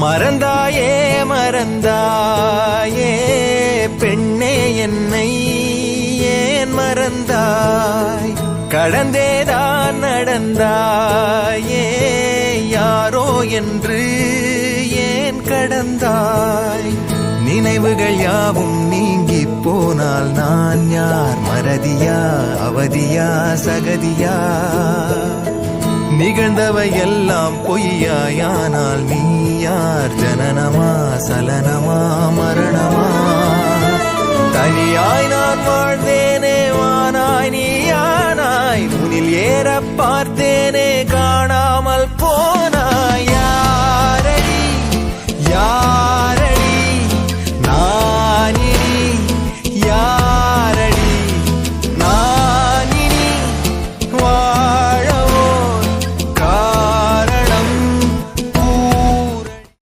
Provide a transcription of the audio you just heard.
மறந்தாயே மறந்தாயே பெண்ணே என்னை ஏன் மறந்தாய் கடந்தேதான் நடந்தாயே யாரோ என்று ஏன் கடந்தாய் நினைவுகள் யாவும் நீங்கி போனால் நான் யார் மறதியா அவதியா சகதியா நிகழ்ந்தவை எல்லாம் பொய்யாயானால் நீ யார் ஜனனமா சலனமா மரணமா தனியாய் நான் வாழ்ந்தேனே வானாய் நீயானாய் உனில் ஏற பார்த்து